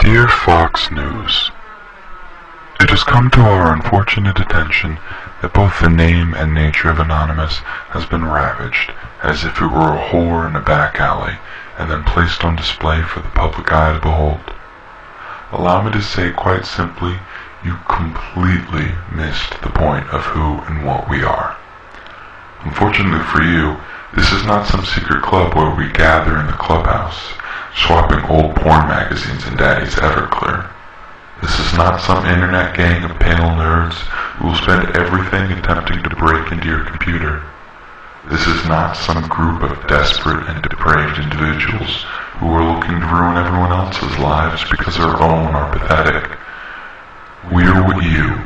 Dear Fox News, it has come to our unfortunate attention that both the name and nature of Anonymous has been ravaged, as if it were a whore in a back alley, and then placed on display for the public eye to behold. Allow me to say quite simply, you completely missed the point of who and what we are. Unfortunately for you, this is not some secret club where we gather in the clubhouse, swapping old porn magazines and Daddy's Everclear. This is not some internet gang of pale nerds who will spend everything attempting to break into your computer. This is not some group of desperate and depraved individuals who are looking to ruin everyone else's lives because their own are pathetic. We're what you,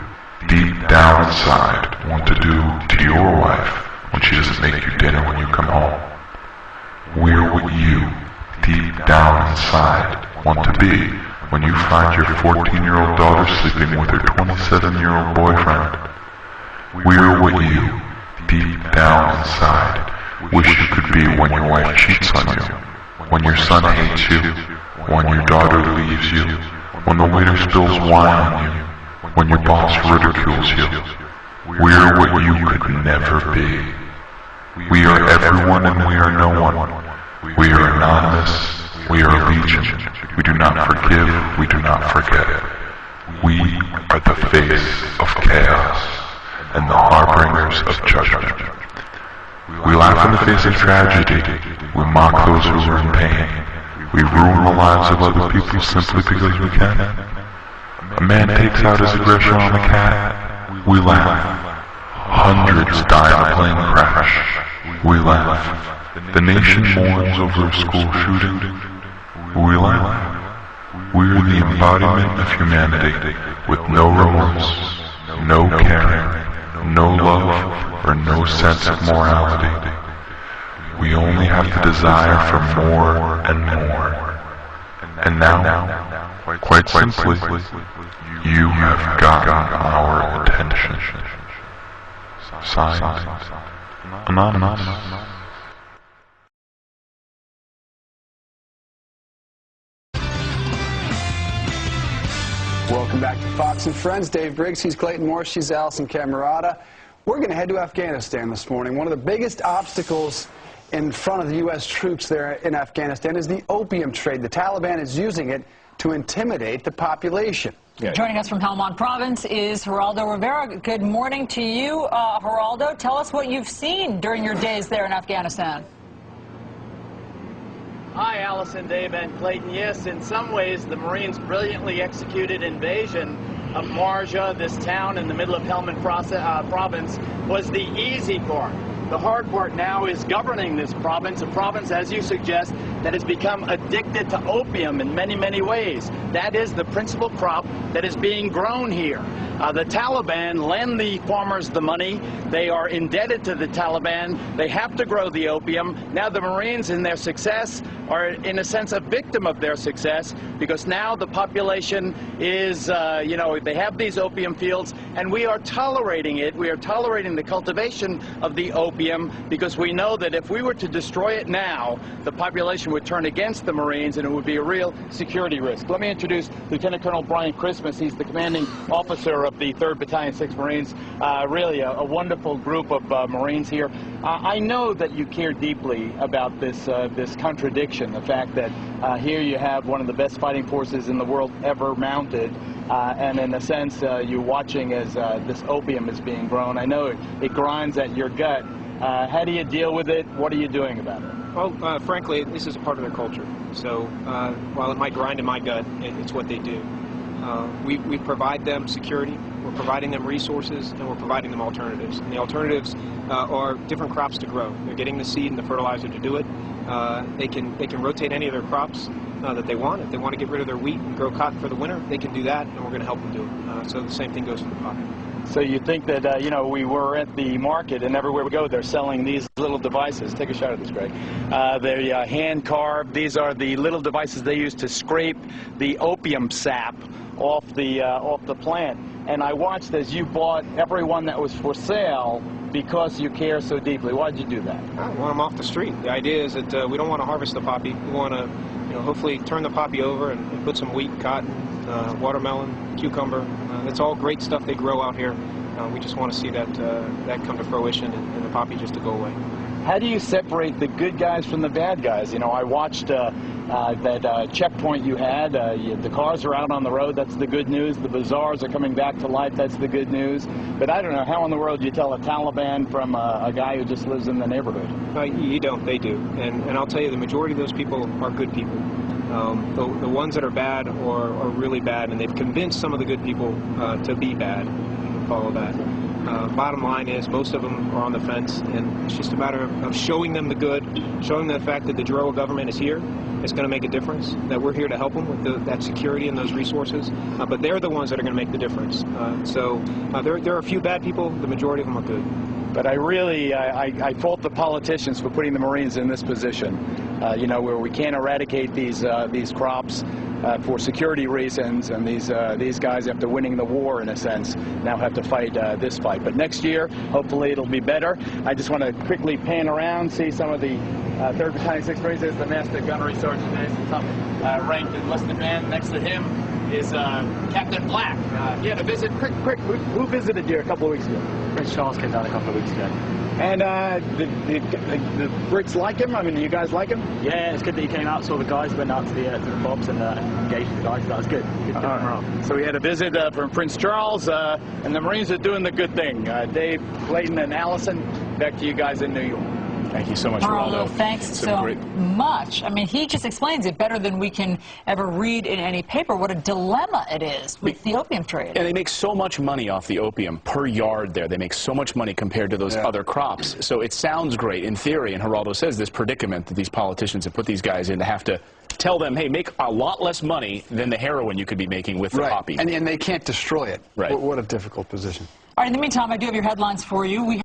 deep down inside, want to do to your wife when she doesn't make you dinner when you come home. We're what you, deep down inside, want to be when you find your 14-year-old daughter sleeping with her 27-year-old boyfriend. We're what you, deep down inside, wish you could be when your wife cheats on you, when your son hates you, when your daughter leaves you, when the waiter spills wine on you, when your boss ridicules you. We're what you could never be. We are everyone and we are no one. We are anonymous. We are legion. We do not forgive. We do not forget. We are the face of chaos and the harbingers of judgment. We laugh in the face of tragedy. We mock those who are in pain. We ruin the lives of other people simply because we can. A man takes out his aggression on a cat. We laugh. Hundreds die in a plane crash. We laugh. The nation mourns over a school shooting. We laugh. We're the embodiment of humanity, with no remorse, no caring, no love, or no sense of morality. We only have the desire for more and more. And now, quite simply, you have gotten our attention. Signed, Anonymous. Welcome back to Fox and Friends. Dave Briggs, he's Clayton Morris, she's Allison Camerata. We're going to head to Afghanistan this morning. One of the biggest obstacles in front of the U.S. troops there in Afghanistan is the opium trade. The Taliban is using it to intimidate the population. Yeah. Joining us from Helmand Province is Geraldo Rivera. Good morning to you, Geraldo. Tell us what you've seen during your days there in Afghanistan. Hi, Allison, Dave, and Clayton. Yes, in some ways, the Marines' brilliantly executed invasion of Marja, this town in the middle of Helmand Province, was the easy part. The hard part now is governing this province, a province, as you suggest, that has become addicted to opium in many, many ways. That is the principal crop that is being grown here. The Taliban lend the farmers the money. They are indebted to the Taliban. They have to grow the opium. Now the Marines, in their success, are in a sense a victim of their success, because now the population is, they have these opium fields, and we are tolerating it. We are tolerating the cultivation of the opium because we know that if we were to destroy it now, the population would turn against the Marines, and it would be a real security risk. Let me introduce Lieutenant Colonel Brian Christmas. He's the commanding officer of the 3rd Battalion, 6th Marines. Really a wonderful group of Marines here. I know that you care deeply about this contradiction, the fact that here you have one of the best fighting forces in the world ever mounted, and in a sense you're watching as this opium is being grown. I know it grinds at your gut. How do you deal with it? What are you doing about it? Well, frankly, this is a part of their culture. So while it might grind in my gut, it's what they do. We provide them security, we're providing them resources, and we're providing them alternatives. And the alternatives are different crops to grow. They're getting the seed and the fertilizer to do it. They can rotate any of their crops that they want. If they want to get rid of their wheat and grow cotton for the winter, they can do that, and we're going to help them do it. So the same thing goes for the poppy. So you think that, we were at the market, and everywhere we go, they're selling these little devices. Take a shot at this, Greg. They're hand-carved. These are the little devices they use to scrape the opium sap off the plant. And I watched as you bought every one that was for sale because you care so deeply. Why did you do that? I want them off the street. The idea is that we don't want to harvest the poppy. We want to hopefully turn the poppy over and put some wheat, cotton, watermelon, cucumber. It's all great stuff they grow out here. We just want to see that come to fruition and the poppy just to go away. How do you separate the good guys from the bad guys? I watched that checkpoint you had. The cars are out on the road. That's the good news. The bazaars are coming back to life. That's the good news. But I don't know, how in the world do you tell a Taliban from a guy who just lives in the neighborhood? You don't. They do. And I'll tell you, the majority of those people are good people. The ones that are bad are really bad, and they've convinced some of the good people to be bad. Follow that. Bottom line is, most of them are on the fence, and it's just a matter of showing them the good, showing them the fact that the Giro government is here. It's going to make a difference, that we're here to help them with that security and those resources, but they're the ones that are going to make the difference. There are a few bad people, the majority of them are good. But I fault the politicians for putting the Marines in this position, where we can't eradicate these crops for security reasons, and these guys, after winning the war, in a sense, now have to fight this fight. But next year, hopefully, it'll be better. I just want to quickly pan around, see some of the 3rd Battalion 6th Marines. There's the Master Gunnery Sergeant. There's the top ranked enlisted man. Next to him is Captain Black. He had a visit. Quick, who visited here a couple of weeks ago? Prince Charles came down a couple of weeks ago. And the Brits like him? I mean, do you guys like him? Yeah, it's good that he came out, saw the guys, went out to the pubs and engaged with the guys. That was good. Good morale. So we had a visit from Prince Charles, and the Marines are doing the good thing. Dave, Clayton, and Allison, back to you guys in New York. Thank you so much, Geraldo. Thanks so much. I mean, he just explains it better than we can ever read in any paper. What a dilemma it is with the opium trade. And they make so much money off the opium per yard there. They make so much money compared to those other crops. So it sounds great in theory, and Geraldo says this predicament that these politicians have put these guys in to have to tell them, hey, make a lot less money than the heroin you could be making with the poppy. And they can't destroy it. Right. What a difficult position. All right, in the meantime, I do have your headlines for you.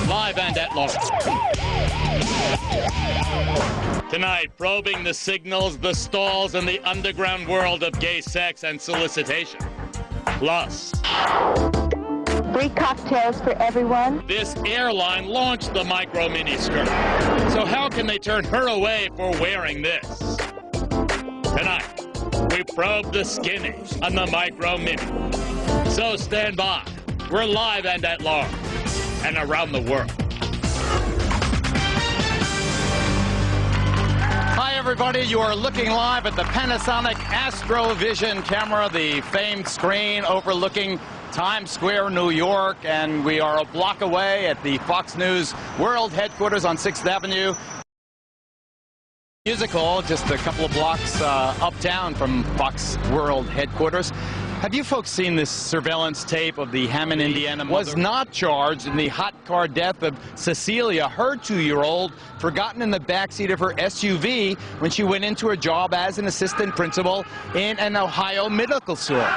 Live and at large. Tonight, probing the signals, the stalls, and the underground world of gay sex and solicitation. Plus, free cocktails for everyone. This airline launched the micro miniskirt. So how can they turn her away for wearing this? Tonight, we probe the skinny on the micro mini. So stand by. We're live and at large. And around the world. Hi, everybody. You are looking live at the Panasonic Astrovision camera, the famed screen overlooking Times Square, New York, and we are a block away at the Fox News World headquarters on 6th Avenue. Musical, just a couple of blocks uptown from Fox World headquarters. Have you folks seen this surveillance tape of the Hammond, Indiana mother? Was not charged in the hot car death of Cecilia, her 2-year-old, forgotten in the backseat of her SUV when she went into her job as an assistant principal in an Ohio medical store.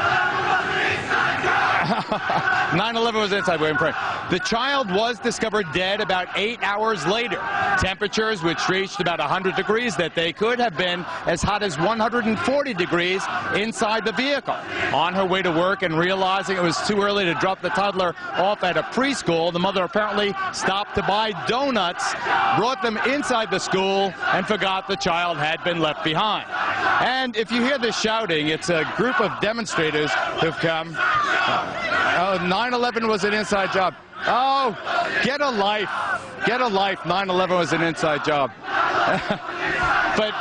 9/11 was inside. Wait, I'm praying. The child was discovered dead about 8 hours later. Temperatures which reached about 100 degrees that they could have been as hot as 140 degrees inside the vehicle. On her way to work and realizing it was too early to drop the toddler off at a preschool, the mother apparently stopped to buy donuts, brought them inside the school, and forgot the child had been left behind. And if you hear this shouting, it's a group of demonstrators who've come. Oh, 9/11 was an inside job. Oh, get a life. Get a life. 9/11 was an inside job. But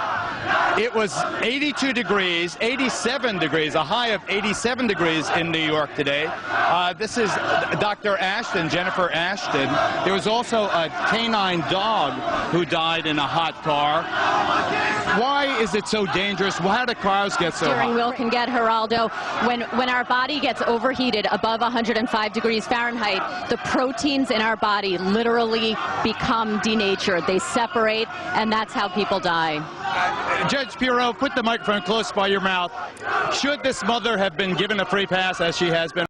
it was 82 degrees, 87 degrees, a high of 87 degrees in New York today. This is Dr. Ashton, Jennifer Ashton. There was also a canine dog who died in a hot car. Why is it so dangerous? How do cars get so hot? Steering wheel can get, Geraldo. When our body gets overheated above 105 degrees Fahrenheit, the proteins in our body literally become denatured. They separate, and that's how people die. Judge Pirro, put the microphone close by your mouth. Should this mother have been given a free pass, as she has been?